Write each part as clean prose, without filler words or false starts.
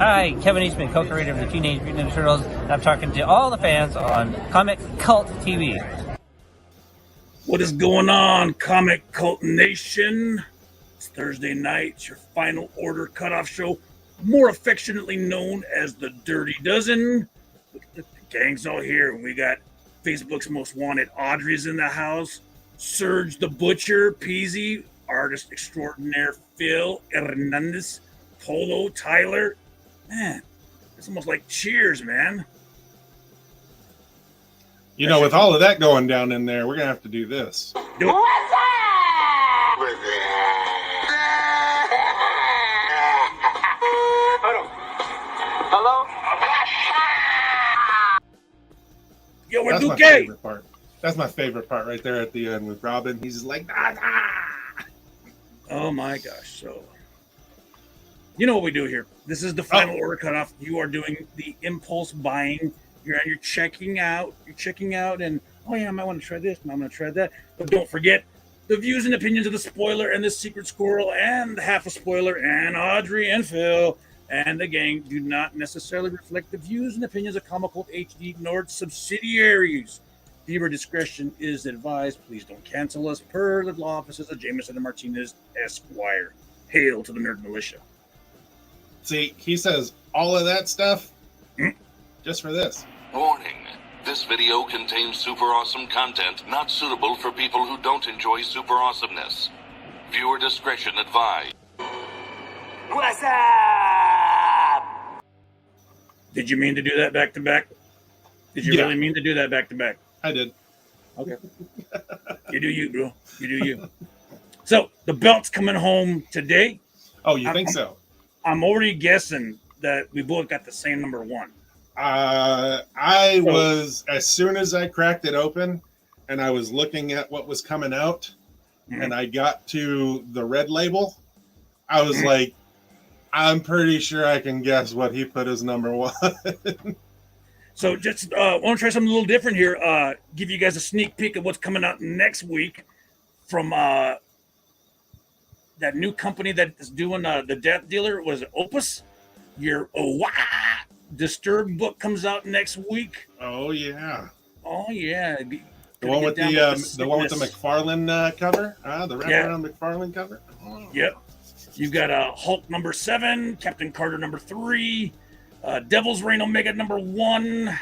Hi, Kevin Eastman, co-creator of the Teenage Mutant Ninja Turtles, and I'm talking to all the fans on Comic Cult TV. What is going on, Comic Cult Nation? It's Thursday night, it's your final order cutoff show, more affectionately known as the Dirty Dozen. The gang's all here. We got Facebook's most wanted Audrey's in the house, Serge the Butcher, Peasy, artist extraordinaire Phil Hernandez, Polo, Tyler. Man, it's almost like Cheers, man. You know, with all of that going down in there, we're going to have to do this. Do it. What's up? Hello? Yo, we're That's my Duque. favorite part. That's my favorite part right there at the end with Robin. He's just like, ah. Oh my gosh. So, you know what we do here. This is the final order cutoff. You are doing the impulse buying. You're checking out. You're checking out and, oh yeah, I might want to try this. I might want to try that. But don't forget, the views and opinions of the spoiler and the secret squirrel and half a spoiler and Audrey and Phil and the gang do not necessarily reflect the views and opinions of Comic Cult HD nor its subsidiaries. Viewer discretion is advised. Please don't cancel us per the law offices of Jameson and Martinez, Esquire. Hail to the Nerd Militia. See, he says all of that stuff just for this. Warning. This video contains super awesome content not suitable for people who don't enjoy super awesomeness. Viewer discretion advised. What's up? Did you mean to do that back to back? Did you really mean to do that back to back? I did. Okay. You do you, bro. You do you. So, the belt's coming home today. Oh, you think so? I'm already guessing that we both got the same number one. I was, as soon as I cracked it open and I was looking at what was coming out and I got to the red label, I was like, I'm pretty sure I can guess what he put as number one. So just want to try something a little different here. Give you guys a sneak peek of what's coming out next week from that new company that is doing the Death Dealer. Was it Opus? Your Disturbed book comes out next week. Oh yeah. Oh yeah. The one with the McFarlane cover. The wraparound McFarlane cover. Oh. Yep. You've got Hulk number 7, Captain Carter number 3, Devil's Reign Omega number 1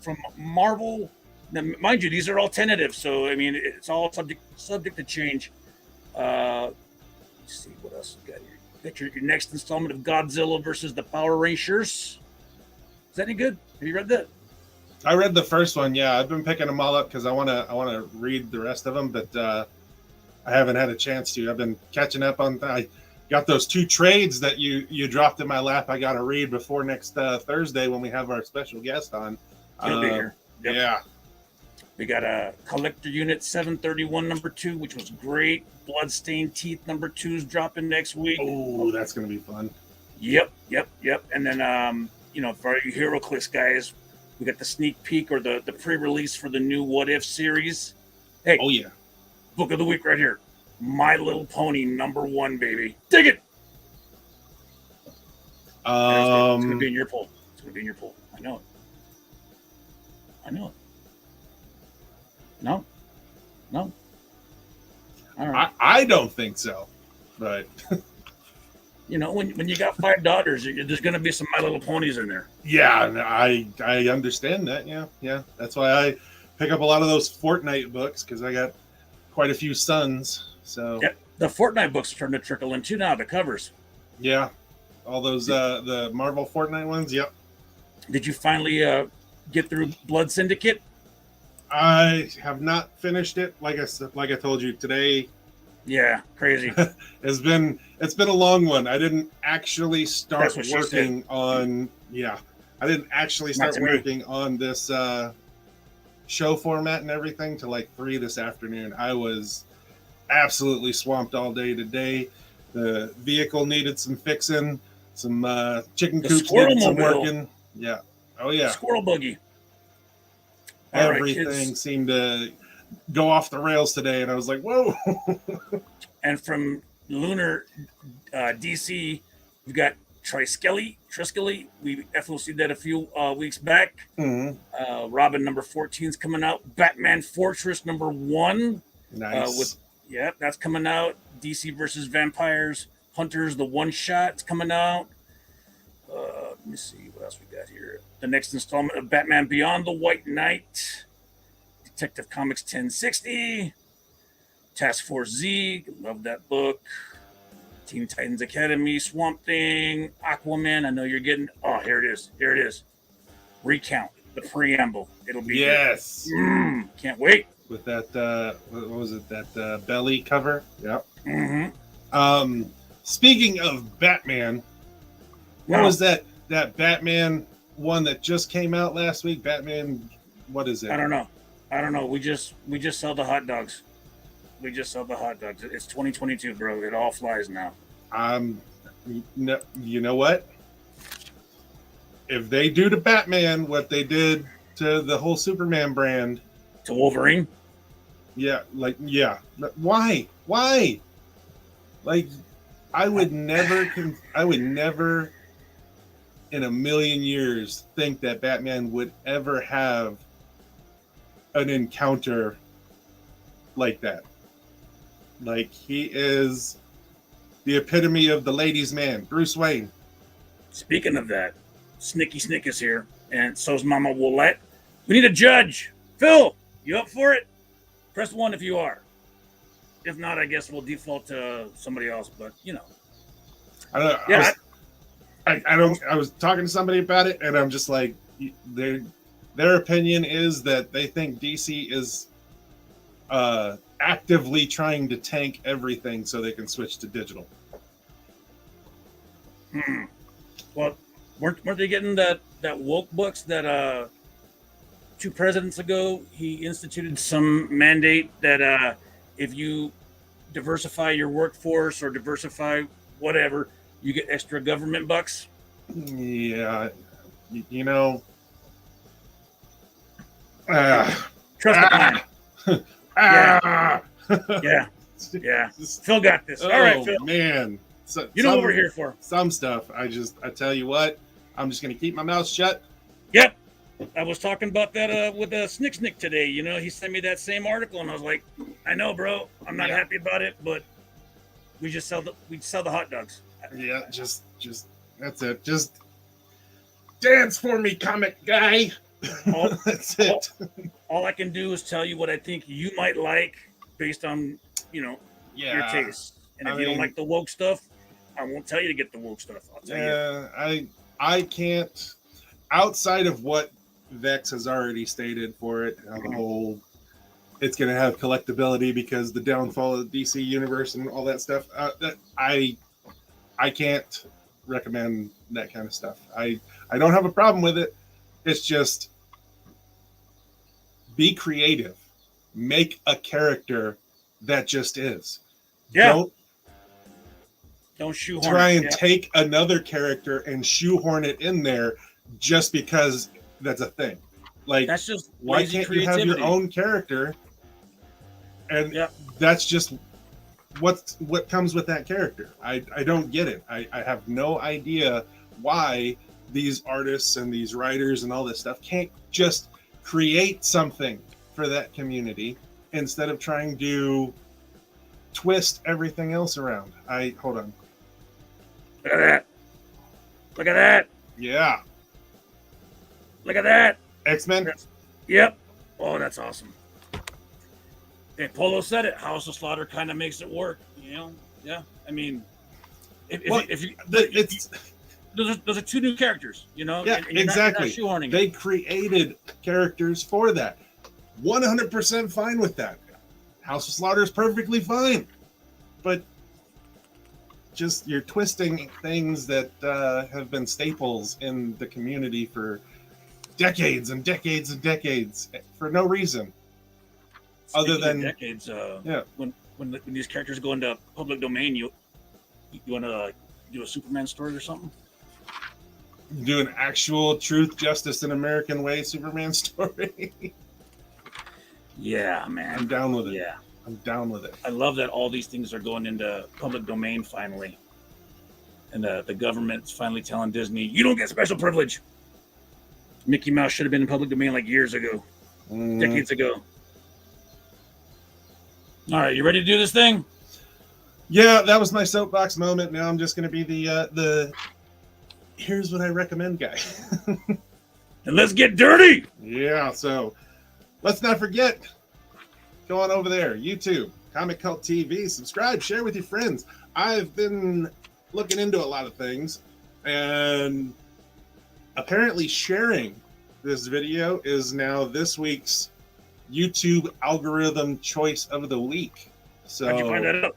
from Marvel. Now, mind you, these are all tentative, so I mean it's all subject to change. Let's see what else you got here. You got your next installment of Godzilla versus the Power Rangers. Is that any good? Have you read that? I read the first one. Yeah, I've been picking them all up because I want to read the rest of them, but I haven't had a chance to. I've been catching up on. I got those 2 trades that you dropped in my lap. I got to read before next Thursday when we have our special guest on. He'll be here. Yep. Yeah. We got a Collector Unit 731 number 2, which was great. Bloodstained Teeth number 2 is dropping next week. Oh, that's gonna be fun. Yep. And then for our Hero Clicks guys, we got the sneak peek or the pre-release for the new What If series. Hey, oh yeah, book of the week right here. My Little Pony number 1, baby. Dig it. It's gonna be in your poll. I know it. No. All right. I don't think so, but when you got 5 daughters, there's going to be some My Little Ponies in there. Yeah, I understand that. Yeah. That's why I pick up a lot of those Fortnite books because I got quite a few sons. So yeah, the Fortnite books are starting to trickle in too now. The covers. Yeah, all those the Marvel Fortnite ones. Yep. Did you finally get through Blood Syndicate? I have not finished it. Like I told you today, Yeah, crazy. It's been a long one. I didn't actually start That's what she working on. Yeah, I didn't actually Not start to me. working on this show format and everything till like 3 this afternoon. I was absolutely swamped all day today. The vehicle needed some fixing. Some chicken The coops squirrel needed some mobile. working. Yeah. Oh yeah. Squirrel buggy. All right, Everything kids. seemed to go off the rails today, and I was like, "Whoa!" And from Lunar DC, we've got Triskele. We FOC'd that a few weeks back. Mhm. Robin number 14 is coming out. Batman Fortress number 1. Nice. That's coming out. DC versus Vampires Hunters, the one shot is coming out. Let me see what else we got here. The next installment of Batman Beyond the White Knight. Detective Comics 1060. Task Force Z, love that book. Teen Titans Academy, Swamp Thing, Aquaman. I know you're getting. Oh, here it is. Here it is. Recount the preamble. It'll be yes. Can't wait. With that, what was it? That belly cover. Yep. Mm-hmm. Speaking of Batman, what was that Batman one that just came out last week? Batman, what is it? I don't know. We just sell the hot dogs. We just sell the hot dogs. It's 2022, bro. It all flies now. No, you know what? If they do to Batman what they did to the whole Superman brand, To Wolverine. yeah, why? Like, I would never in a million years think that Batman would ever have an encounter like that. Like, he is the epitome of the ladies' man, Bruce Wayne. Speaking of that, Snicky Snick is here, and so's Mama Willette. We need a judge. Phil, you up for it? Press 1 if you are. If not, I guess we'll default to somebody else. But you know, I don't know. Yeah, I was talking to somebody about it, and I'm just like, their opinion is that they think DC is actively trying to tank everything so they can switch to digital. Well, weren't they getting that woke books that 2 presidents ago he instituted some mandate that if you diversify your workforce or diversify whatever, you get extra government bucks? Yeah, you know. Trust the plan. Yeah. Phil got this. All right, Phil. Man. So, You know what we're here for. Some stuff, I tell you what, I'm just going to keep my mouth shut. Yep. I was talking about that with Snick today. You know, he sent me that same article, and I was like, I know, bro. I'm not happy about it, but we sell the hot dogs. Yeah, just that's it. Just dance for me, comic guy. That's it. All I can do is tell you what I think you might like based on, your taste. And if you don't like the woke stuff, I won't tell you to get the woke stuff. I'll tell you. I can't, outside of what Vex has already stated for it, the whole, it's going to have collectability because the downfall of the DC universe and all that stuff. I can't recommend that kind of stuff. I don't have a problem with it. It's just, be creative. Make a character that just is. Yeah. Don't shoehorn try and take another character and shoehorn it in there just because that's a thing. Like, that's just why can't you have your own character? And that's just what comes with that character. I don't get it. I have no idea why these artists and these writers and all this stuff can't just create something for that community instead of trying to twist everything else around. Hold on. Look at that. Look at that. Yeah. Look at that. X-Men? Yep. Oh, that's awesome. And Polo said it. House of Slaughter kind of makes it work. Yeah. I mean, those are 2 new characters. Yeah, and exactly. You're not shoehorning they created characters for that. 100% fine with that. House of Slaughter is perfectly fine. but just you're twisting things that have been staples in the community for decades and decades and decades for no reason. Speaking Other than of decades, yeah. when these characters go into public domain, you want to do a Superman story or something? Do an actual truth, justice, and American way Superman story. Yeah, man. I'm down with it. Yeah. I'm down with it. I love that all these things are going into public domain finally. And the government's finally telling Disney, you don't get special privilege. Mickey Mouse should have been in public domain like years ago, decades ago. All right, you ready to do this thing? Yeah, that was my soapbox moment. Now I'm just going to be the here's what I recommend guy. And let's get dirty. Yeah, so let's not forget, go on over there, YouTube, Comic Cult TV, subscribe, share with your friends. I've been looking into a lot of things, and apparently sharing this video is now this week's YouTube algorithm choice of the week. So how'd you find that out?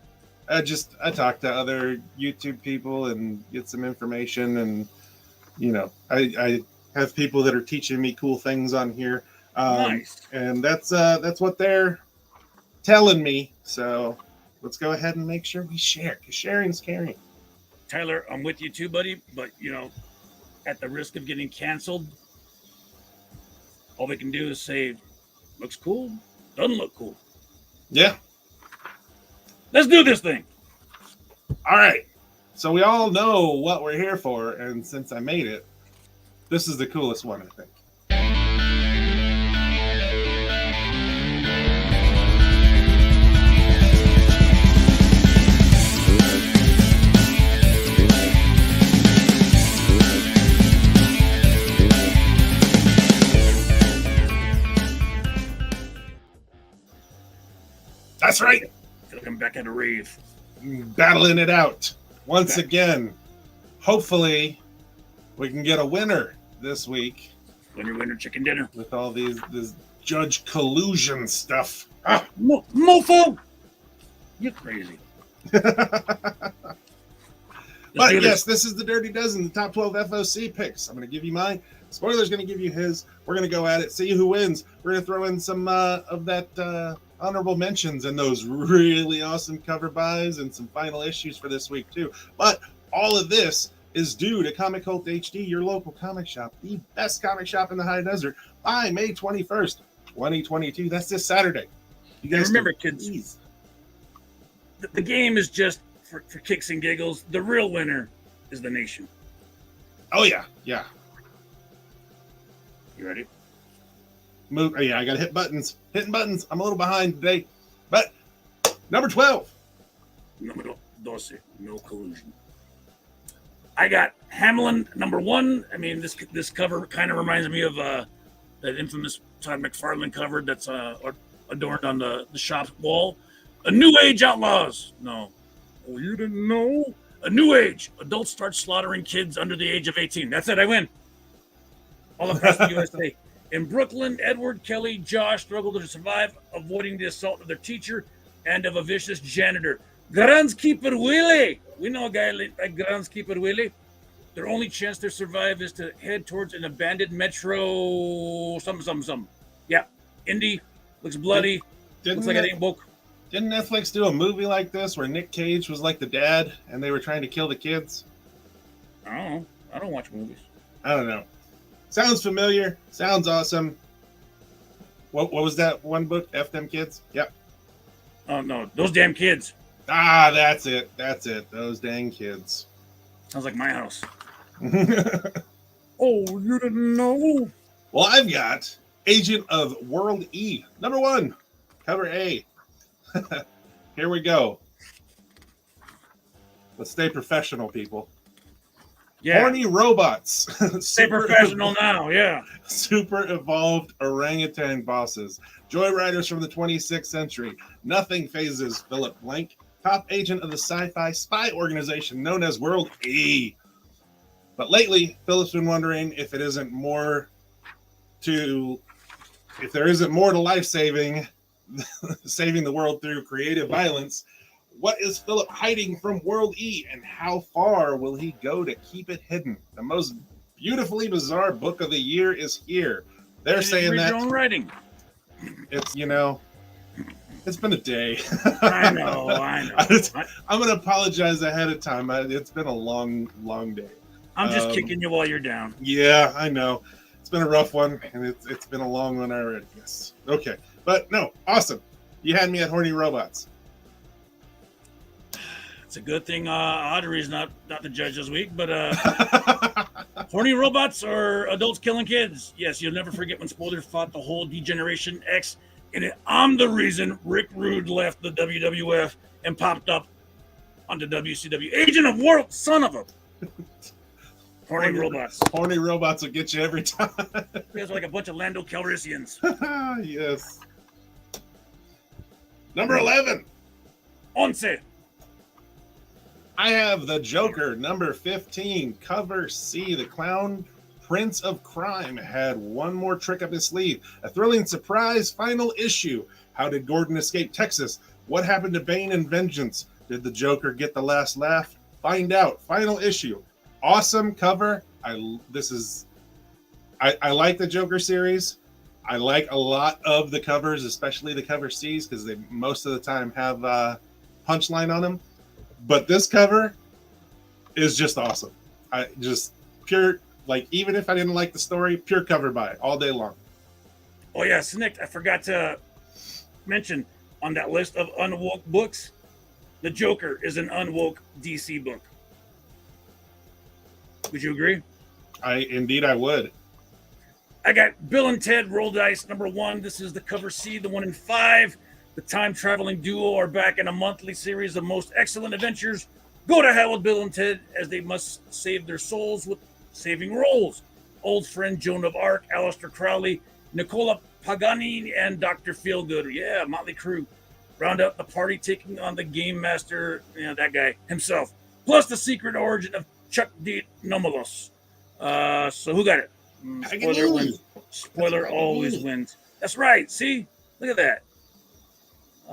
I talk to other YouTube people and get some information, and I have people that are teaching me cool things on here. Nice. And that's what they're telling me. So let's go ahead and make sure we share, because sharing's caring. Tyler, I'm with you too, buddy, but at the risk of getting canceled, all we can do is say, looks cool, doesn't look cool. Yeah. Let's do this thing. All right. So we all know what we're here for, and since I made it, this is the coolest one, I think. That's right. Feel like I'm back at a rave. Battling it out once again. Hopefully, we can get a winner this week. Winner, chicken dinner. With all this judge collusion stuff. Ah, mofo! You're crazy. But yes, this is the Dirty Dozen, the top 12 FOC picks. I'm going to give you mine. Spoiler's going to give you his. We're going to go at it, see who wins. We're going to throw in some of that honorable mentions and those really awesome cover buys and some final issues for this week too. But all of this is due to Comic Cult HD, your local comic shop, the best comic shop in the high desert, by May 21st, 2022. That's this Saturday. You guys remember, kids, the game is just for kicks and giggles. The real winner is the nation. Oh yeah, yeah. You ready? Move. Oh, yeah, I got to hit buttons. Hitting buttons. I'm a little behind today. But number 12. Number 12. No collusion. I got HAMELIN number 1. I mean, this cover kind of reminds me of that infamous Todd McFarlane cover that's adorned on the shop wall. A New Age Outlaws. No. Oh, you didn't know? A New Age. Adults start slaughtering kids under the age of 18. That's it. I win. All across the USA. In Brooklyn, Edward, Kelly, Josh struggle to survive, avoiding the assault of their teacher and of a vicious janitor. Groundskeeper Willie. We know a guy like Groundskeeper Willie. Their only chance to survive is to head towards an abandoned metro. Some. Yeah. Indy. Looks bloody. Looks like it ain't woke. Didn't Netflix do a movie like this where Nick Cage was like the dad and they were trying to kill the kids? I don't know. I don't watch movies. I don't know. Sounds familiar. Sounds awesome. What was that one book? F Them Kids? Yep. Oh, no. Those damn kids. Ah, that's it. That's it. Those dang kids. Sounds like my house. Oh, you didn't know? Well, I've got Agent of World E. Number 1. Cover A. Here we go. Let's stay professional, people. Yeah. Horny robots. Stay professional now, yeah. Super evolved orangutan bosses. Joyriders from the 26th century. Nothing phases Philip Blank, top agent of the sci-fi spy organization known as World E. But lately, Philip's been wondering if there isn't more to life saving the world through creative violence. What is Philip hiding from World E, and how far will he go to keep it hidden? The most beautifully bizarre book of the year is here. They're saying that your own writing. it's, it's been a day. I know. I'm going to apologize ahead of time. It's been a long day. I'm just kicking you while you're down. Yeah, I know. It's been a rough one, and it's been a long one already. Yes. Okay. But no, awesome. You had me at horny robots. It's a good thing Audrey's not the judge this week, but horny robots or adults killing kids. Yes, you'll never forget when Spoiler fought the whole Degeneration X, and I'm the reason Rick Rude left the WWF and popped up onto WCW. Agent of World, son of a... Horny robots. Horny robots will get you every time. You guys are like a bunch of Lando Calrissians. Yes. Number 11. Once. I have the Joker, number 15, cover C. The clown prince of crime had one more trick up his sleeve. A thrilling surprise final issue. How did Gordon escape Texas? What happened to Bane and Vengeance? Did the Joker get the last laugh? Find out. Final issue. Awesome cover. I like the Joker series. I like a lot of the covers, especially the cover C's, because they most of the time have punchline on them. But this cover is just awesome. I just pure, like, even if I didn't like the story, pure cover buy all day long. Oh yeah, Snick, I forgot to mention on that list of unwoke books, the Joker is an unwoke DC book. Would you agree? Indeed I would. I got Bill and Ted Roll Dice number 1. This is the cover C, the 1 in 5. The time-traveling duo are back in a monthly series of most excellent adventures. Go to hell with Bill and Ted as they must save their souls with saving roles. Old friend Joan of Arc, Aleister Crowley, Nicola Pagani, and Dr. Feelgood. Yeah, Motley Crue. Round out the party taking on the Game Master, that guy himself. Plus the secret origin of Chuck D. Nomalos. So who got it? Spoiler wins. Spoiler always wins. That's right. See? Look at that.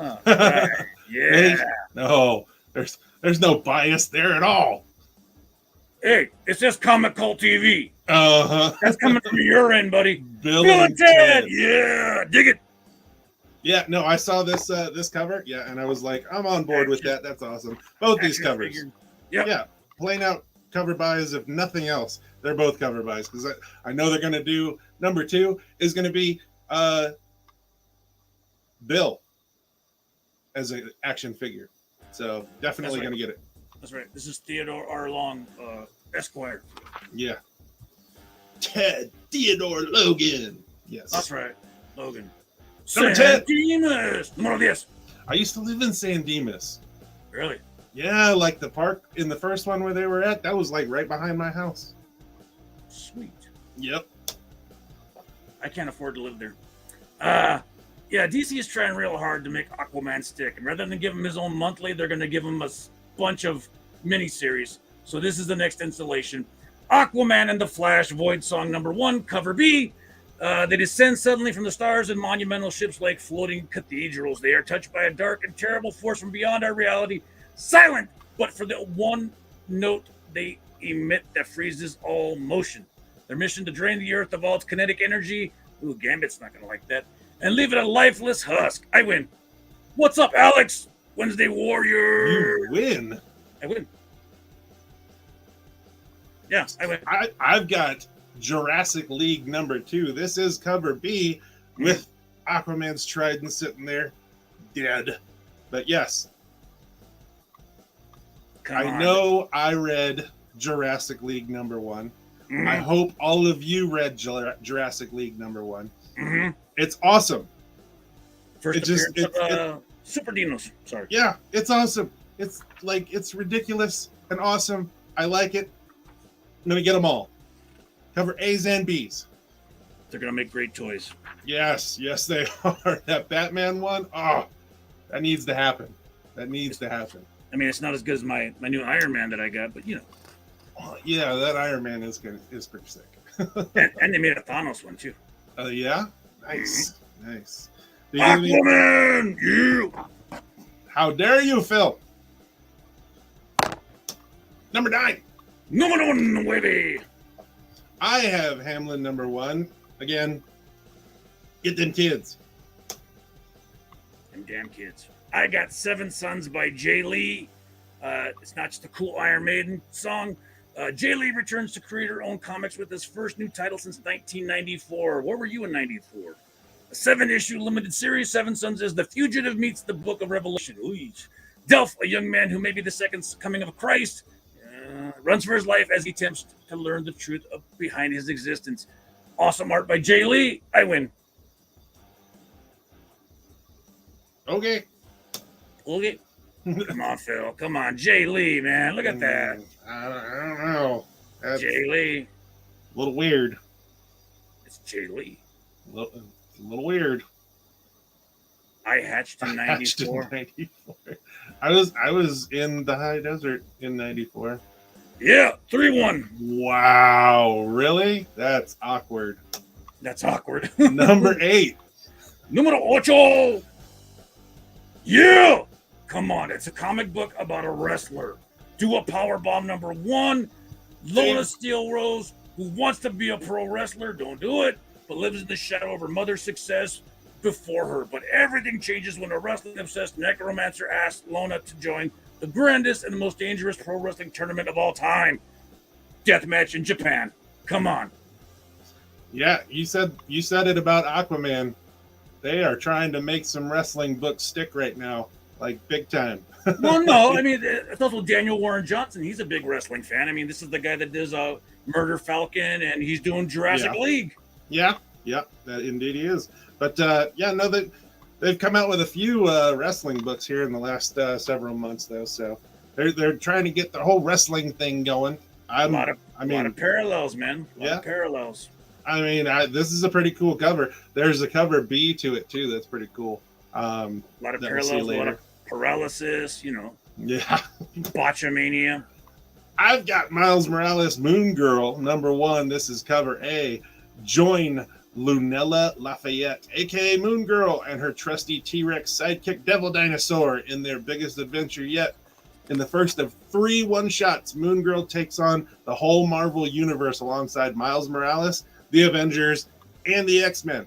Oh, right. Yeah. No, there's no bias there at all. Hey, it's just Comic Cult TV. Uh-huh. That's coming from your end, buddy. Bill and Ted. Yeah, dig it. Yeah, no, I saw this cover. Yeah, and I was like, I'm on board with that. That's awesome. Both these covers. Yep. Yeah, plain out cover buys, if nothing else. They're both cover buys because I know they're going to do number 2 is going to be Bill as an action figure. So definitely going to get it. That's right. This is Theodore R. Long, Esquire. Yeah. Ted Theodore Logan. Yes. That's right. Logan. Number 10. San Dimas. Número 10. I used to live in San Dimas. Really? Yeah, like the park in the first one where they were at, that was like right behind my house. Sweet. Yep. I can't afford to live there. Yeah, DC is trying real hard to make Aquaman stick. And rather than give him his own monthly, they're going to give him a bunch of miniseries. So this is the next installation. Aquaman and the Flash, Voidsong number 1, cover B. They descend suddenly from the stars in monumental ships like floating cathedrals. They are touched by a dark and terrible force from beyond our reality. Silent, but for the one note they emit that freezes all motion. Their mission to drain the Earth of all its kinetic energy. Ooh, Gambit's not going to like that. And leave it a lifeless husk. I win. What's up, Alex? Wednesday Warrior. You win. I win. Yeah, I win. I've got Jurassic League number 2. This is cover B with Aquaman's trident sitting there dead. But yes, I know I read Jurassic League number 1. I hope all of you read Jurassic League number 1. Mm-hmm. It's awesome. First appearance of Super Dinos. Sorry. Yeah, it's awesome. It's like, it's ridiculous and awesome. I like it. I'm going to get them all. Cover A's and B's. They're going to make great toys. Yes, they are. That Batman one, that needs to happen. That needs to happen. I mean, it's not as good as my new Iron Man that I got, but Yeah, that Iron Man is pretty sick. and they made a Thanos one too. Yeah? Nice. Nice. Aquaman! You! How dare you, Phil? Number 9. Número 9. I have Hamelin number 1. Again, get them kids. Them damn kids. I got Seven Sons by Jay Lee. It's not just a cool Iron Maiden song. Jay Lee returns to creator-owned comics with his first new title since 1994. Where were you in 94? A 7-issue limited series, Seven Sons is The Fugitive meets the Book of Revelation. Ooh. Delph, a young man who may be the second coming of Christ, runs for his life as he attempts to learn the truth behind his existence. Awesome art by Jay Lee. I win. Okay. Okay. Come on, Phil. Come on. Jay Lee, man. Look at that. I don't know. That's Jay Lee. a little weird. It's Jay Lee. A little weird. I hatched in 94. 94. I was in the high desert in 94. Yeah, 3-1. Wow, really? That's awkward. That's awkward. Number 8. Número 8. Yeah. Come on, it's a comic book about a wrestler. Do a Powerbomb number 1. Lola Steel Rose, who wants to be a pro wrestler, don't do it, but lives in the shadow of her mother's success before her. But everything changes when a wrestling-obsessed necromancer asks Lona to join the grandest and the most dangerous pro wrestling tournament of all time. Deathmatch in Japan. Come on. Yeah, you said it about Aquaman. They are trying to make some wrestling books stick right now, like big time. Well, no, I mean, it's also Daniel Warren Johnson. He's a big wrestling fan. I mean, this is the guy that does Murder Falcon, and he's doing Jurassic League. Yeah, that indeed he is. But they've come out with a few wrestling books here in the last several months, though. So they're trying to get the whole wrestling thing going. A lot of parallels, man. A lot of parallels. I mean, this is a pretty cool cover. There's a cover B to it too. That's pretty cool. A lot of parallels, a lot of paralysis. Yeah. Botchamania. I've got Miles Morales, Moon Girl, number 1. This is cover A. Join Lunella Lafayette, aka Moon Girl, and her trusty T-Rex sidekick Devil Dinosaur in their biggest adventure yet. In the first of 3 one-shots, Moon Girl takes on the whole Marvel Universe alongside Miles Morales, the Avengers, and the X-Men.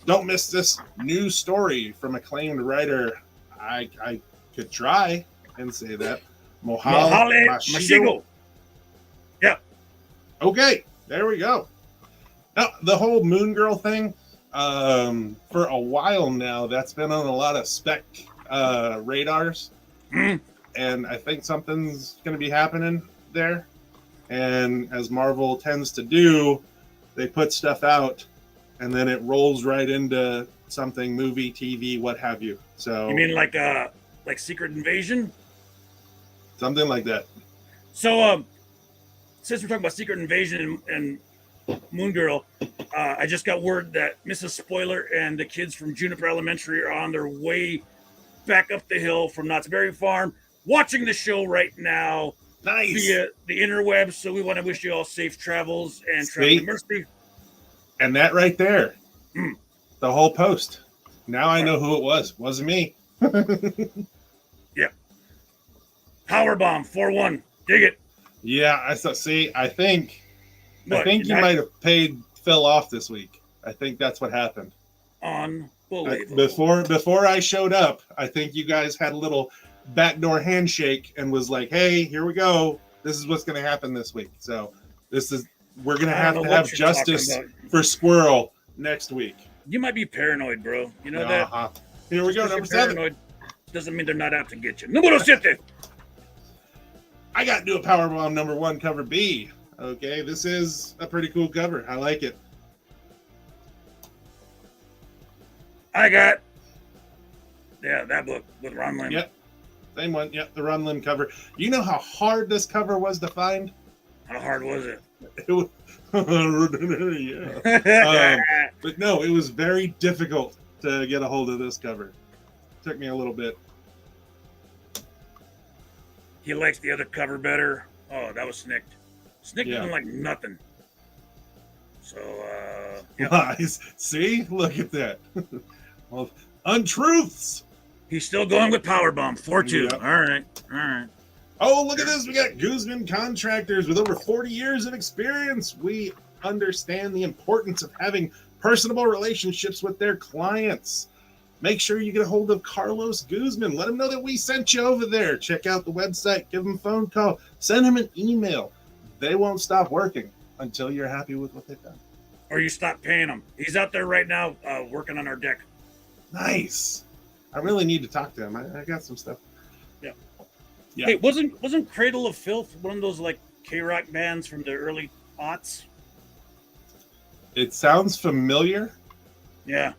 Don't miss this new story from acclaimed writer. I could try and say that. Mohale Mashigo. Yeah. Okay, there we go. Now, the whole Moon Girl thing, for a while now, that's been on a lot of spec radars. And I think something's going to be happening there. And as Marvel tends to do, they put stuff out, and then it rolls right into something, movie, TV, what have you. So you mean like Secret Invasion? Something like that. So since we're talking about Secret Invasion and Moon Girl, I just got word that Mrs. Spoiler and the kids from Juniper Elementary are on their way back up the hill from Knott's Berry Farm, watching the show right now. Nice. Via the interwebs. So we want to wish you all safe travels and travel mercy. And that right there, the whole post. Now I know who it was. Wasn't me. Yep. Powerbomb 4-1. Dig it. Yeah, I saw. See, I think you not might have paid Phil off this week. I think that's what happened. Unbelievable. Before I showed up, I think you guys had a little backdoor handshake and was like, "Hey, here we go. This is what's going to happen this week." So we're going to have justice for Squirrel next week. You might be paranoid, bro. You know that. Here we go, number 7. Paranoid doesn't mean they're not out to get you. Número 7. I got to do a Powerbomb number 1 cover B. Okay, this is a pretty cool cover. I like it. I got that book with Ron Lim. Yep, same one. Yep, the Ron Lim cover. You know how hard this cover was to find? How hard was it? It was, yeah. But no, it was very difficult to get a hold of this cover. Took me a little bit. He likes the other cover better. Oh, that was Snicked. Snicked didn't like nothing. So, Lies. See? Look at that. Well, untruths. He's still going with Powerbomb 4-2. Yep. All right. Oh, look at this. We got Guzman contractors with over 40 years of experience. We understand the importance of having personable relationships with their clients. Make sure you get a hold of Carlos Guzman. Let him know that we sent you over there. Check out the website. Give him a phone call. Send him an email. They won't stop working until you're happy with what they've done. Or you stop paying him. He's out there right now working on our deck. Nice. I really need to talk to him. I got some stuff. Yeah. Hey, wasn't Cradle of Filth one of those like K-rock bands from the early aughts? It sounds familiar. Yeah.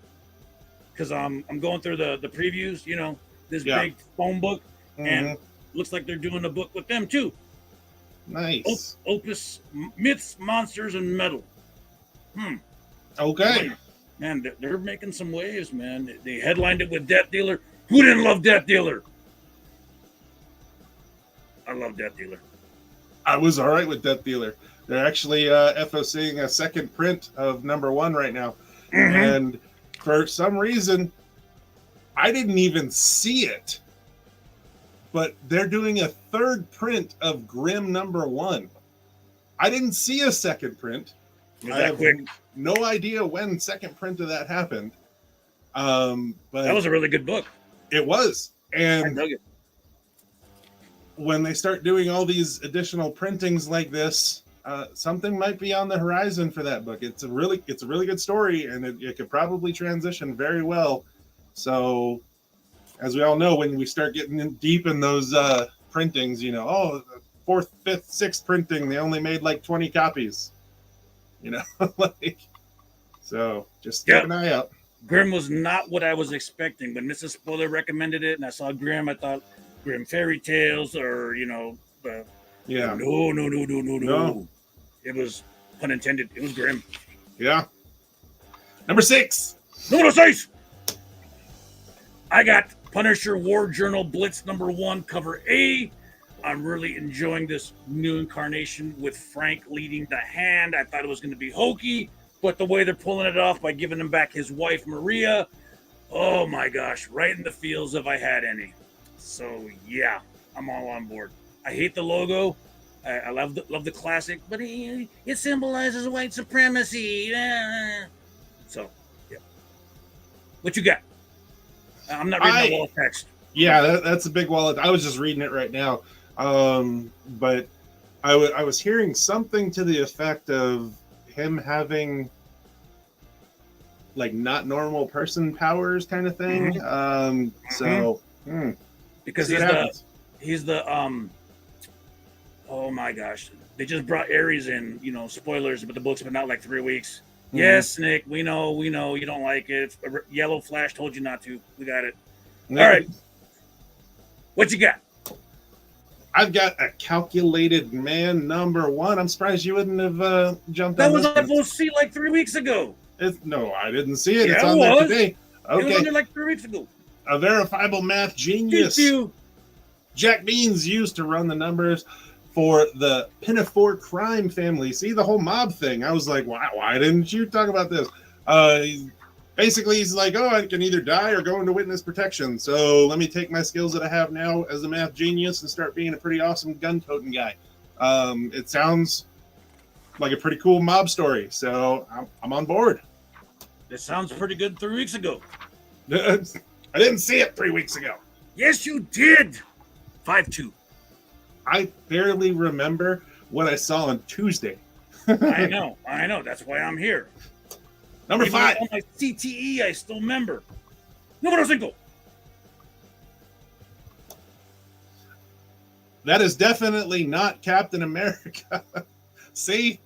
Because I'm going through the previews, this big phone book, and looks like they're doing a book with them too. Nice. Opus Myths, Monsters, and Metal. Okay. Man, they're making some waves, man. They headlined it with Death Dealer. Who didn't love Death Dealer? I love Death Dealer. I was all right with Death Dealer. They're actually FOCing a second print of #1 right now. And for some reason, I didn't even see it. But they're doing a third print of Grimm #1. I didn't see a second print. Was I that have quick? no idea when second print of that happened. But That was a really good book. it was. I And dug it. when they start doing all these additional printings like this, something might be on the horizon for that book. It's a really good story, and it could probably transition very well. So, as we all know, when we start getting deep in those printings, the 4th, 5th, 6th printing, they only made like 20 copies. So just keep an eye out. Grimm was not what I was expecting. When Mrs. Spoiler recommended it, and I saw Grimm, I thought Grimm Fairy Tales, or No. It was, pun intended, it was Grimm. Yeah. #6. No, 6. I got Punisher War Journal Blitz #1 cover A. I'm really enjoying this new incarnation with Frank leading the hand. I thought it was going to be hokey, but the way they're pulling it off by giving him back his wife, Maria, oh my gosh, right in the feels if I had any. So, yeah, I'm all on board. I hate the logo. I love the classic, but it symbolizes white supremacy. So, yeah. What you got? I'm not reading the wall of text. Yeah, that's a big wallet. I was just reading it right now. But I was hearing something to the effect of him having like not normal person powers kind of thing. Because he's the oh my gosh, they just brought Ares in, spoilers, but the book's been out like 3 weeks. Yes, Nick, we know you don't like it. Yellow Flash told you not to. We got it. All right. What you got? I've got a Calculated Man #1. I'm surprised you wouldn't have jumped that on was this on one. FOC like 3 weeks ago. No, I didn't see it. Yeah, it's on it there was. today. It was on Okay. there like 3 weeks ago. A verifiable math genius. Jack Beans used to run the numbers for the Pinafore crime family. See, the whole mob thing. I was like, why didn't you talk about this? He's like, I can either die or go into witness protection. So let me take my skills that I have now as a math genius and start being a pretty awesome gun-toting guy. It sounds like a pretty cool mob story. So I'm on board. This sounds pretty good 3 weeks ago. I didn't see it 3 weeks ago. Yes, you did. 5-2. I barely remember what I saw on Tuesday. I know. That's why I'm here. Number 5. On my CTE, I still remember. Number 5. That is definitely not Captain America. See?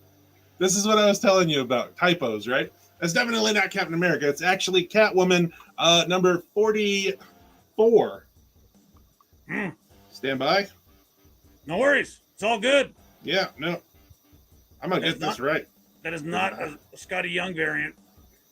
This is what I was telling you about. Typos, right? That's definitely not Captain America. It's actually Catwoman, number 44. Stand by. No worries. It's all good. Yeah, no. I'm going to get this right. That is not a Scotty Young variant.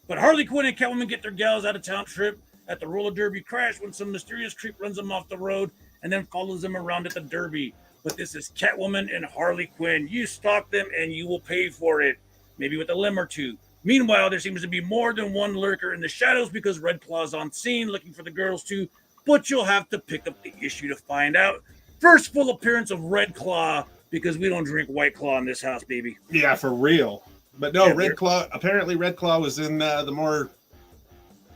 But Harley Quinn and Catwoman get their gals out of town trip at the roller derby crash when some mysterious creep runs them off the road and then follows them around at the derby. But this is Catwoman and Harley Quinn. You stalk them and you will pay for it. Maybe with a limb or two. Meanwhile, there seems to be more than one lurker in the shadows because Red Claw's on scene looking for the girls too. But you'll have to pick up the issue to find out. First full appearance of Red Claw, because we don't drink White Claw in this house, baby. Yeah, for real. But no, Yeah, Red Claw. Apparently, Red Claw was in the more,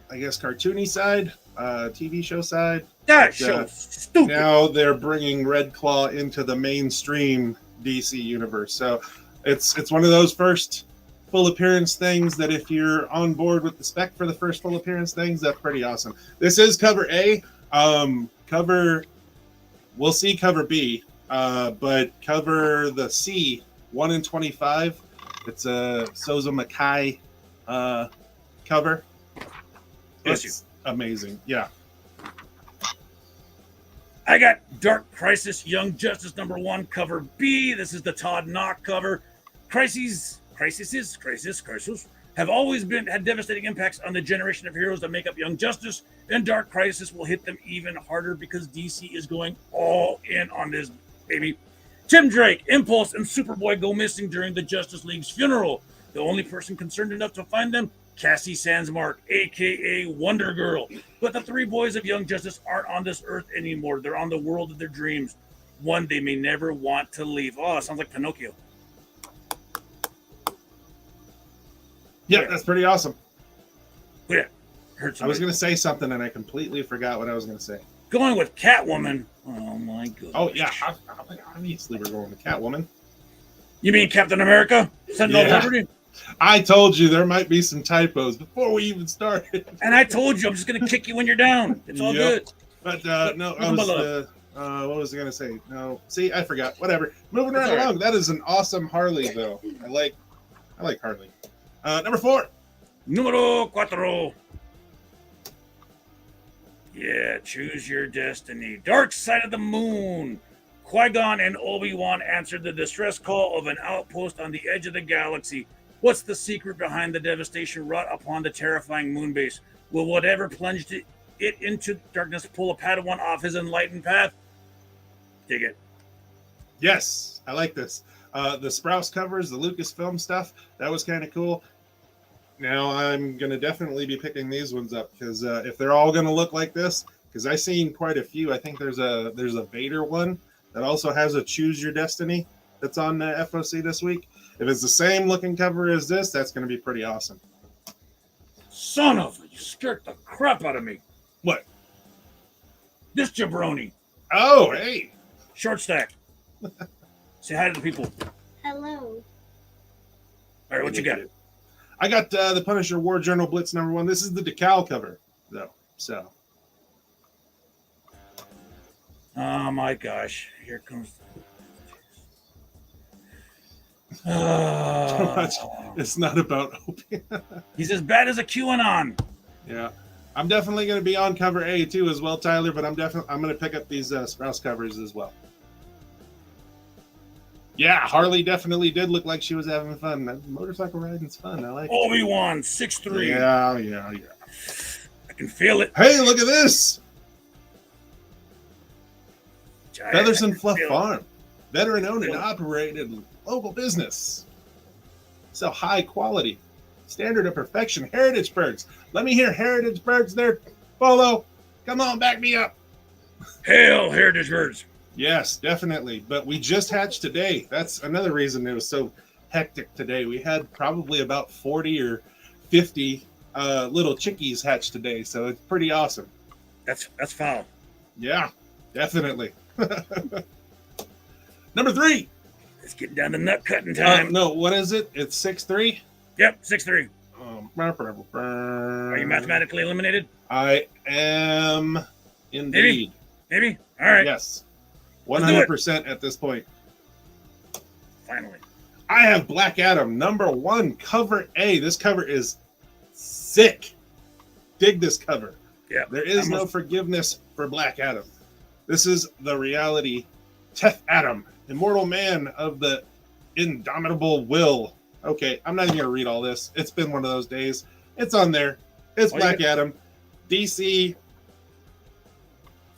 I guess, cartoony side, TV show side. That But, show's stupid. now they're bringing Red Claw into the mainstream DC universe. So it's one of those first full appearance things that if you're on board with the spec for the first full appearance things, that's pretty awesome. This is cover A. We'll see cover B, but cover the C, 1 in 25. It's a Soza Mackay cover. Bless It's amazing. Yeah. I got Dark Crisis Young Justice #1 cover B. This is the Todd Knock cover. Crises have always had devastating impacts on the generation of heroes that make up Young Justice, and Dark Crisis will hit them even harder because DC is going all in on this, baby. Tim Drake, Impulse, and Superboy go missing during the Justice League's funeral. The only person concerned enough to find them, Cassie Sandsmark, aka Wonder Girl. But the 3 boys of Young Justice aren't on this earth anymore. They're on the world of their dreams, one they may never want to leave. Oh, it sounds like Pinocchio. Yeah, that's pretty awesome. Yeah, heard I was somebody. going to say something and I completely forgot what I was going to say. Going with Catwoman. Oh my goodness. Oh, yeah. Obviously, we're going to Catwoman. You mean Captain America? Sentinel of Yeah. Liberty? I told you there might be some typos before we even started. And I told you I'm just gonna kick you when you're down. It's all Yep. good. But no, Nothing but love. what was I going to say? No, see, I forgot. Whatever. Moving right It's all right. along. That is an awesome Harley, though. I like Harley. Number 4. Numero 4. Yeah, choose your destiny. Dark Side of the Moon. Qui-Gon and Obi-Wan answered the distress call of an outpost on the edge of the galaxy. What's the secret behind the devastation wrought upon the terrifying moon base? Will whatever plunged it into darkness pull a Padawan off his enlightened path? Dig it. Yes, I like this. The Sprouse covers, the Lucasfilm stuff, that was kind of cool. Now I'm going to definitely be picking these ones up because if they're all going to look like this, because I've seen quite a few. I think there's a Vader one that also has a Choose Your Destiny that's on FOC this week. If it's the same looking cover as this, that's going to be pretty awesome. Son of a, you scared the crap out of me. What? This jabroni. Oh, hey. Short stack. Say hi to the people. Hello. All right, what you got? I got the Punisher War Journal Blitz #1. This is the Dekal cover, though. So. Oh my gosh. Here comes. It's not about Opie. He's as bad as a QAnon. Yeah. I'm definitely going to be on cover A too as well, Tyler, but I'm going to pick up these Sprouse covers as well. Yeah, Harley definitely did look like she was having fun. That motorcycle riding's fun. I like it. Obi-Wan 6'3". Yeah. I can feel it. Hey, look at this. Feathers and Fluff Feel it. Farm. Veteran owned and Feel it. operated local business. So high quality. Standard of perfection. Heritage birds. Let me hear heritage birds there. Polo. Come on, back me up. Hail, Heritage Birds. Yes, definitely. But we just hatched today. That's another reason it was so hectic today. We had probably about 40 or 50 little chickies hatched today. So it's pretty awesome. That's foul. Yeah, definitely. Number 3. It's getting down to nut cutting time. No, what is it? It's 6'3". Yep, 6'3". Are Are you mathematically eliminated? I am indeed. Maybe? All right. Yes. Let's do it. 100% at this point. Finally. I have Black Adam #1 cover A. This cover is sick. Dig this cover. Yeah. There is no forgiveness for Black Adam. This is the reality Teth Adam, immortal man of the indomitable will. Okay, I'm not even going to read all this. It's been one of those days. It's on there. It's Black Adam. DC,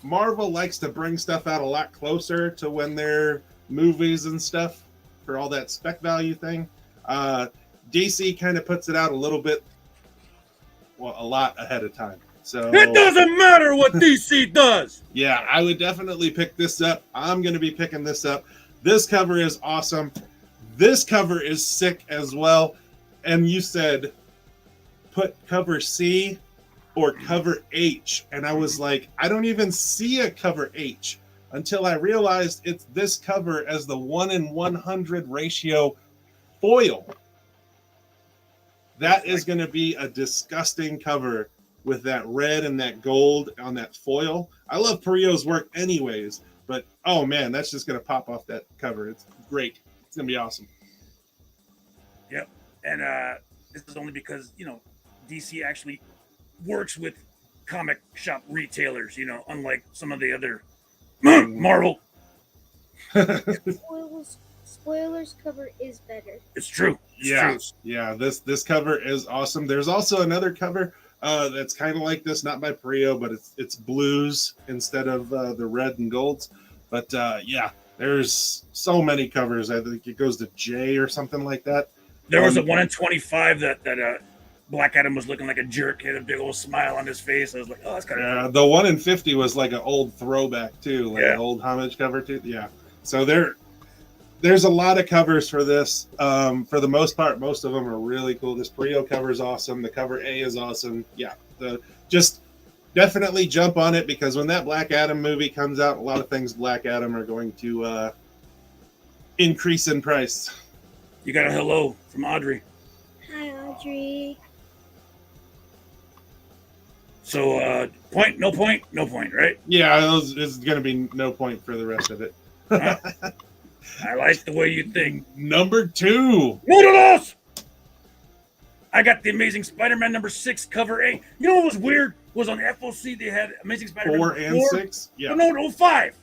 Marvel likes to bring stuff out a lot closer to when they're movies and stuff for all that spec value thing. DC kind of puts it out a little bit, well, a lot ahead of time. So It doesn't matter what DC does. yeah, I would definitely pick this up. I'm going to be picking this up. This cover is awesome. This cover is sick as well. And you said put cover C or cover H. And I was like, I don't even see a cover H until I realized it's this cover as the 1:100 ratio foil. That is going to be a disgusting cover with that red and that gold on that foil. I love Perillo's work anyways, but oh man, that's just going to pop off that cover. It's great. It's going to be awesome. Yep. And this is only because, DC actually works with comic shop retailers, unlike some of the other Marvel. Spoilers cover is better. It's true. Yeah. This cover is awesome. There's also another cover that's kind of like this, not by Perillo, but it's blues instead of the red and golds. But yeah, there's so many covers. I think it goes to J or something like that. There was a 1 in 25 that Black Adam was looking like a jerk, had a big old smile on his face. I was like, oh, that's kind of the 1 in 50 was like an old throwback too, like an old homage cover too. Yeah. So there's a lot of covers for this. For the most part, most of them are really cool. This Perillo cover is awesome. The cover A is awesome. Yeah. Just definitely jump on it, because when that Black Adam movie comes out, a lot of things Black Adam are going to increase in price. You got a hello from Audrey. Hi, Audrey. So, point, no point, no point, right? Yeah, it's going to be no point for the rest of it. I like the way you think. Number 2. Noodles! I got the Amazing Spider-Man number 6 cover A. You know what was weird? Was on FOC they had Amazing Spider-Man 4 and 6? Yeah. No, 5.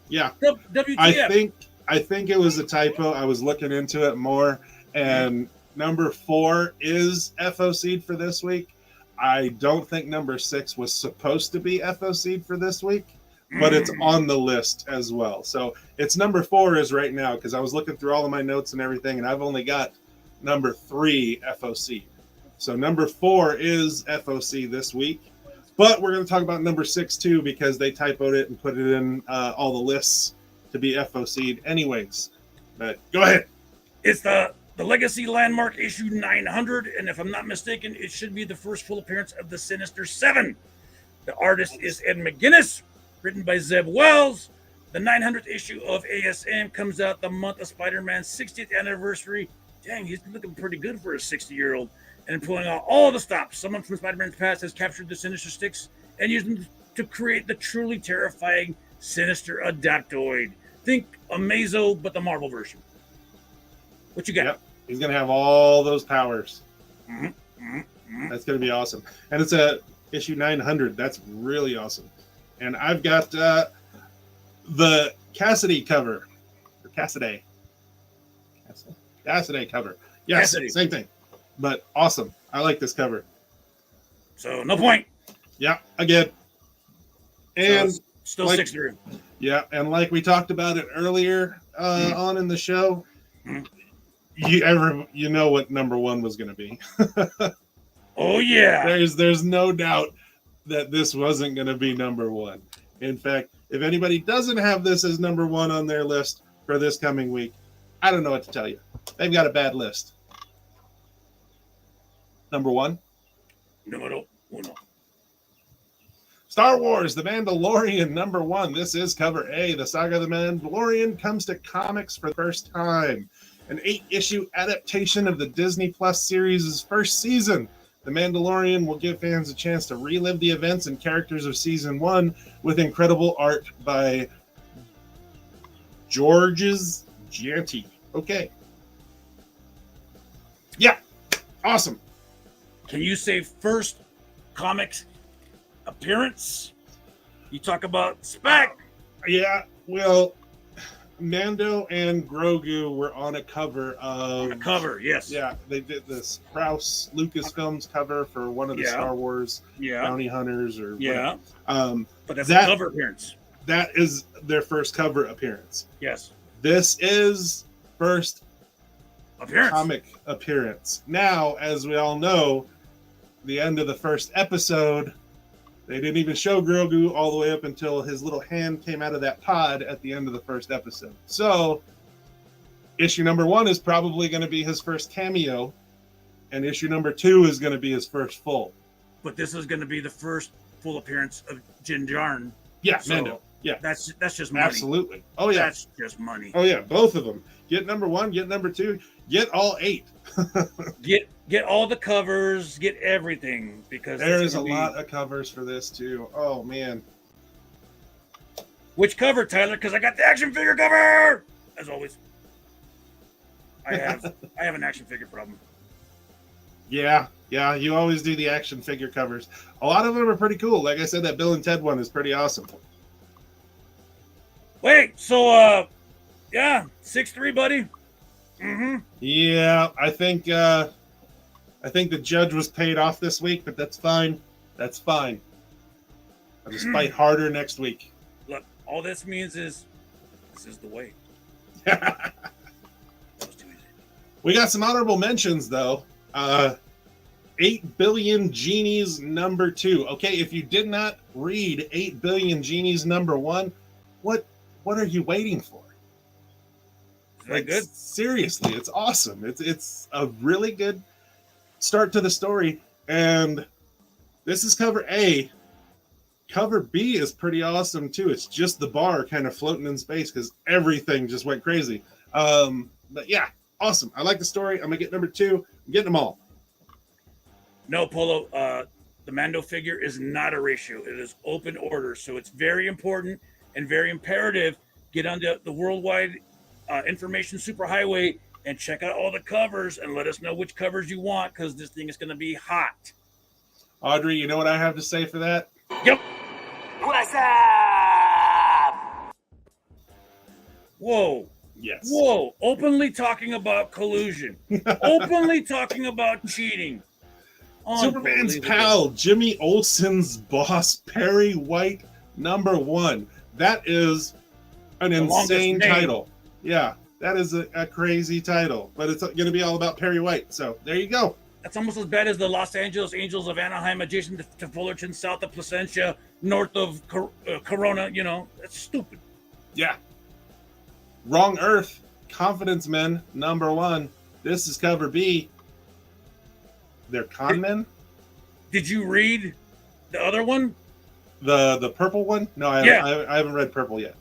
Yeah. WTF. I think it was a typo. I was looking into it more, and number 4 is FOC'd for this week. I don't think number 6 was supposed to be FOC'd for this week, but it's on the list as well. So it's number 4 is right now, because I was looking through all of my notes and everything, and I've only got number 3 FOC. So number 4 is FOC this week, but we're going to talk about number 6 too, because they typoed it and put it in all the lists to be FOC'd anyways. But go ahead. It's the Legacy Landmark issue 900, and if I'm not mistaken, it should be the first full appearance of the Sinister 7. The artist is Ed McGuinness, written by Zeb Wells. The 900th issue of ASM comes out the month of Spider-Man's 60th anniversary. Dang, he's looking pretty good for a 60-year-old. And pulling out all the stops. Someone from Spider-Man's past has captured the Sinister Sticks and used them to create the truly terrifying Sinister Adaptoid. Think Amazo, but the Marvel version. What you got? Yep. He's going to have all those powers. That's going to be awesome. And it's a issue 900. That's really awesome. And I've got the Cassaday cover. Or Cassaday. Cassaday cover. Yes, Cassaday. Same thing. But awesome. I like this cover. So, no point. Yeah, again. And so still like, 6 through. Yeah, and like we talked about it earlier on in the show, you know what number 1 was going to be. Oh yeah. There's no doubt that this wasn't going to be number 1. In fact, if anybody doesn't have this as number 1 on their list for this coming week, I don't know what to tell you. They've got a bad list. Number 1. Numero uno. Star Wars, The Mandalorian, number 1. This is cover A. The saga of The Mandalorian comes to comics for the first time. An 8-issue adaptation of the Disney Plus series' first season. The Mandalorian will give fans a chance to relive the events and characters of season 1 with incredible art by Georges Gianti. Okay. Yeah. Awesome. Can you say first comics appearance? You talk about spec. Yeah, well, Mando and Grogu were on a cover of... On a cover, yes. Yeah, they did the Sprouse Lucasfilms cover for one of the Star Wars Bounty Hunters or whatever. But that's a cover appearance. That is their first cover appearance. Yes. This is first appearance. Comic appearance. Now, as we all know, the end of the first episode They didn't even show Grogu all the way up until his little hand came out of that pod at the end of the first episode. So, issue number 1 is probably going to be his first cameo, and issue number 2 is going to be his first full. But this is going to be the first full appearance of Din Djarin. Yeah, So, Mando. Yeah, That's just money. absolutely. Oh yeah, That's just money. oh yeah, both of them. Get number 1, get number 2, get all 8. Get all the covers, get everything, because There it's is a gonna be- lot of covers for this too. Oh man. Which cover, Tyler? Because I got the action figure cover. As always, I have an action figure problem. Yeah, you always do the action figure covers. A lot of them are pretty cool. Like I said, that Bill and Ted one is pretty awesome. Wait, so yeah, 6'3", buddy. Mm-hmm. Yeah, I think the judge was paid off this week, but that's fine. That's fine. I'll just fight harder next week. Look, all this means is this is the way. We got some honorable mentions though. 8 Billion Genies number 2. Okay, if you did not read 8 Billion Genies number 1, what are you waiting for? Like, good. Seriously, it's awesome. It's a really good start to the story, and this is cover A. Cover B is pretty awesome too. It's just the bar kind of floating in space because everything just went crazy. But yeah, awesome. I like the story. I'm gonna get number 2. I'm getting them all. No, Polo. The Mando figure is not a ratio. It is open order, so it's very important and very imperative. Get on the worldwide information superhighway and check out all the covers and let us know which covers you want, because this thing is going to be hot. Audrey, you know what I have to say for that? Yep. What's up? Whoa. Yes. Whoa. Openly talking about collusion. Openly talking about cheating. Superman's Unbelievable. pal, Jimmy Olsen's boss, Perry White, number 1. That is an longest insane name. title. Yeah, that is a crazy title, but it's going to be all about Perry White. So there you go. That's almost as bad as the Los Angeles Angels of Anaheim, adjacent to Fullerton, south of Placentia, north of Corona. You know, that's stupid. Yeah. Wrong Earth, Confidence Men, number 1. This is cover B. They're con men. Did you read the other one? The purple one? No, I haven't read purple yet.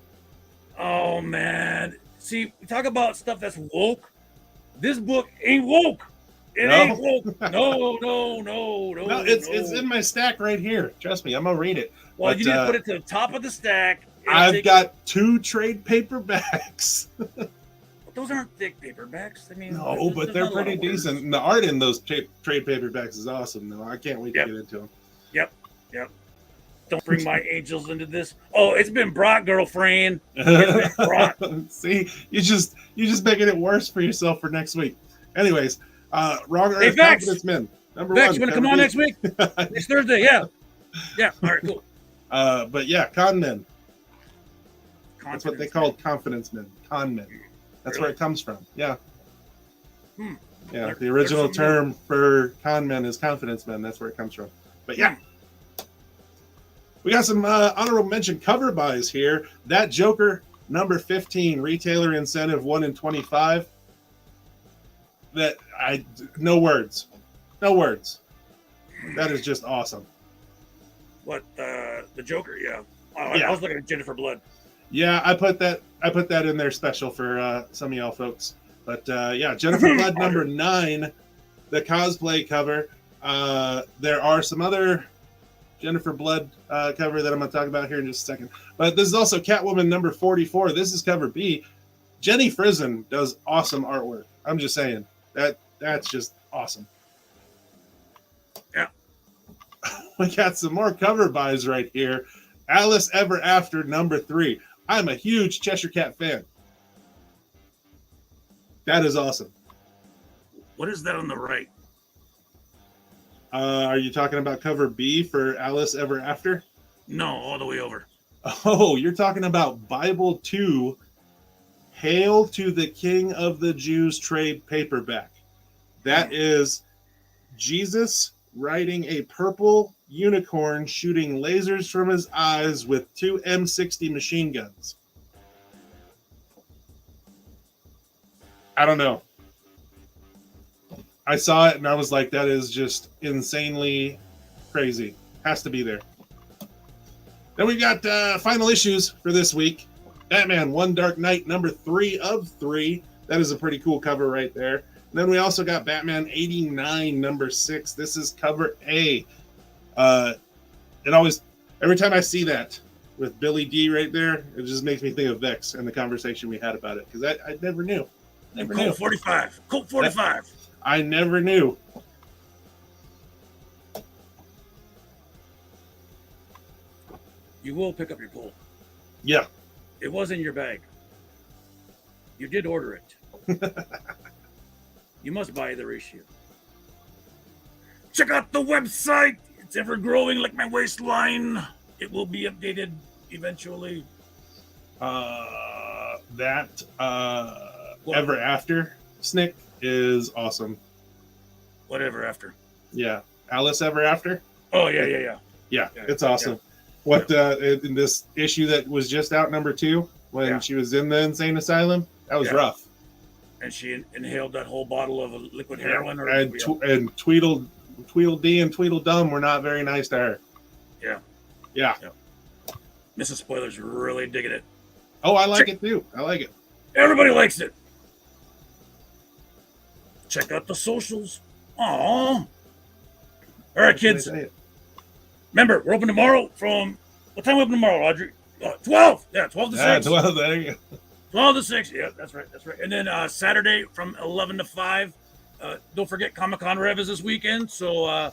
Oh, man. See, we talk about stuff that's woke. This book ain't woke. It No. ain't woke. No. No, it's in my stack right here. Trust me, I'm gonna read it. Well, But, you need to put it to the top of the stack. I've got 2 trade paperbacks. Those aren't thick paperbacks. I mean, No, but they're not a lot pretty of words. decent. And the art in those trade paperbacks is awesome, though. I can't wait to get into them. Yep. Don't bring my angels into this. Oh, it's been brought, girlfriend. It's been brought. See, you just making it worse for yourself for next week. Anyways, Wrong Hey, Earth, Vex! Confidence Men, number Vex, 1. you want to come on next week? Next Thursday, yeah. Yeah, all right, cool. But yeah, con men. That's what they Confidence, called confidence men. Con men. That's where it comes from. Yeah. Hmm. Yeah, There- the original there's some term for con men is confidence men. That's where it comes from. But yeah. We got some honorable mention cover buys here. That Joker, number 15, retailer incentive 1 in 25. No words. That is just awesome. What, the Joker, yeah. Oh, Yeah. I was looking at Jennifer Blood. Yeah, I put that in there special for some of y'all folks. But yeah, Jennifer Blood number 9, the cosplay cover. There are some other Jennifer Blood cover that I'm going to talk about here in just a second. But this is also Catwoman number 44. This is cover B. Jenny Frison does awesome artwork. I'm just saying that's just awesome. Yeah. We got some more cover buys right here. Alice Ever After number 3. I'm a huge Cheshire Cat fan. That is awesome. What is that on the right? Are you talking about cover B for Alice Ever After? No, all the way over. Oh, you're talking about Bible 2, Hail to the King of the Jews trade paperback. That is Jesus riding a purple unicorn shooting lasers from his eyes with 2 M60 machine guns. I don't know. I saw it and I was like, that is just insanely crazy. Has to be there. Then we've got final issues for this week. Batman One Dark Knight number 3 of 3. That is a pretty cool cover right there. And then we also got Batman 89 number 6. This is cover A. It always, every time I see that with Billy D right there, it just makes me think of Vex and the conversation we had about it, because I never knew. Colt 45. Colt 45. I never knew. You will pick up your Colt. Yeah. It was in your bag. You did order it. You must buy the issue. Check out the website. It's ever growing like my waistline. It will be updated eventually. Ever After Snick is awesome. Whatever after. Yeah. Alice Ever After? Oh, yeah. Yeah, it's awesome. Yeah. In this issue that was just out, number 2, when she was in the insane asylum, that was rough. And she inhaled that whole bottle of liquid heroin. And Tweedledee and Tweedledum were not very nice to her. Yeah. Mrs. Spoiler's really digging it. Oh, I like it too. I like it. Everybody likes it. Check out the socials. Aww. All right, kids. Remember, we're open tomorrow from... What time are we open tomorrow, Audrey? 12. Yeah, 12 to 6. 12, there you go. 12 to 6. Yeah, that's right. And then Saturday from 11 to 5. Don't forget Comic-Con Rev is this weekend. So,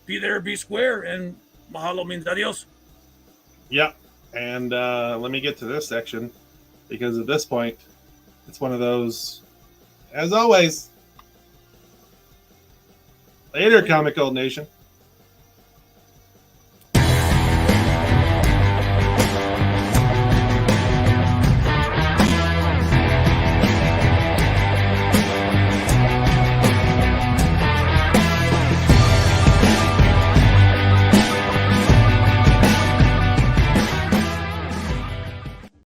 be there, be square, and mahalo means adios. Yeah. And let me get to this section, because at this point, it's one of those, as always, later, Comic Gold Nation.